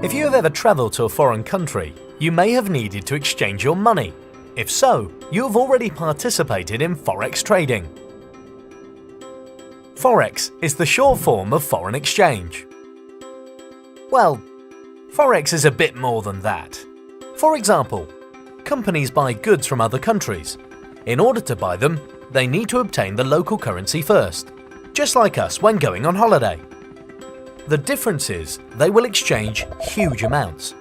If you have ever traveled to a foreign country, you may have needed to exchange your money. If so, you have already participated in Forex trading. Forex is the short form of foreign exchange. Well, Forex is a bit more than that. For example, companies buy goods from other countries. In order to buy them, they need to obtain the local currency first, just like us when going on holiday. The difference is they will exchange huge amounts.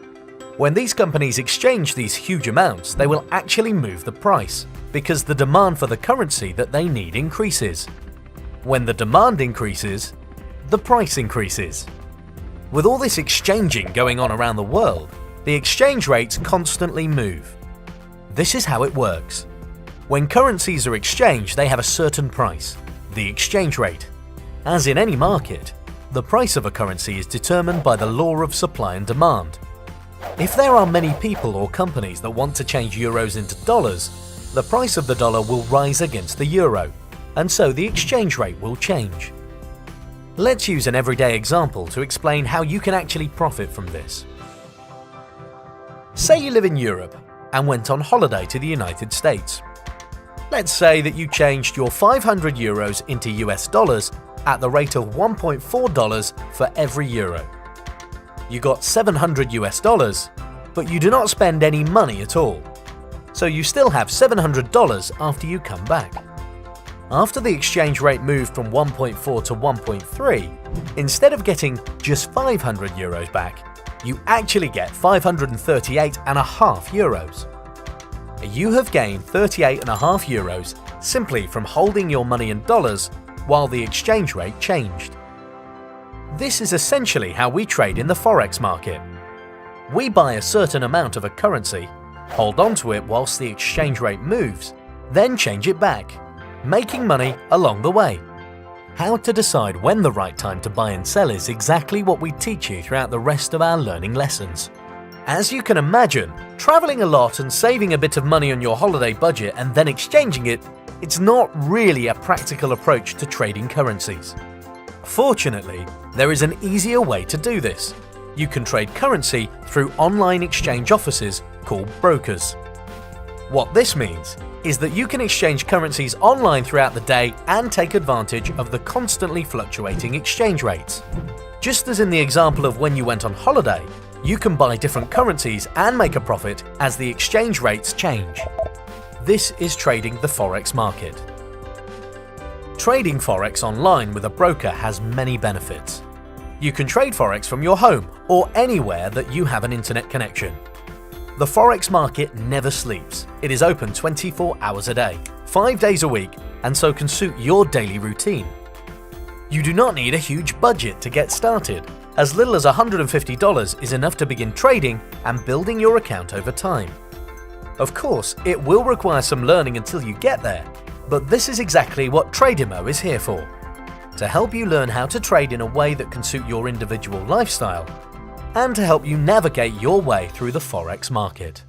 When these companies exchange these huge amounts, they will actually move the price, because the demand for the currency that they need increases. When the demand increases, the price increases. With all this exchanging going on around the world, the exchange rates constantly move. This is how it works. When currencies are exchanged, they have a certain price, the exchange rate. As in any market, the price of a currency is determined by the law of supply and demand. If there are many people or companies that want to change euros into dollars, the price of the dollar will rise against the euro, and so the exchange rate will change. Let's use an everyday example to explain how you can actually profit from this. Say you live in Europe and went on holiday to the United States. Let's say that you changed your 500 euros into US dollars at the rate of $1.4 for every euro. You got 700 US dollars, but you do not spend any money at all. So you still have $700 after you come back. After the exchange rate moved from 1.4 to 1.3, instead of getting just 500 euros back, you actually get 538.5 euros. You have gained 38.5 euros simply from holding your money in dollars while the exchange rate changed. This is essentially how we trade in the Forex market. We buy a certain amount of a currency, hold on to it whilst the exchange rate moves, then change it back, making money along the way. How to decide when the right time to buy and sell is exactly what we teach you throughout the rest of our learning lessons. As you can imagine, traveling a lot and saving a bit of money on your holiday budget and then exchanging it, it's not really a practical approach to trading currencies. Fortunately, there is an easier way to do this. You can trade currency through online exchange offices called brokers. What this means is that you can exchange currencies online throughout the day and take advantage of the constantly fluctuating exchange rates. Just as in the example of when you went on holiday, you can buy different currencies and make a profit as the exchange rates change. This is trading the Forex market. Trading Forex online with a broker has many benefits. You can trade Forex from your home or anywhere that you have an internet connection. The Forex market never sleeps. It is open 24 hours a day, 5 days a week, and so can suit your daily routine. You do not need a huge budget to get started. As little as $150 is enough to begin trading and building your account over time. Of course, it will require some learning until you get there, but this is exactly what Tradimo is here for. To help you learn how to trade in a way that can suit your individual lifestyle, and to help you navigate your way through the Forex market.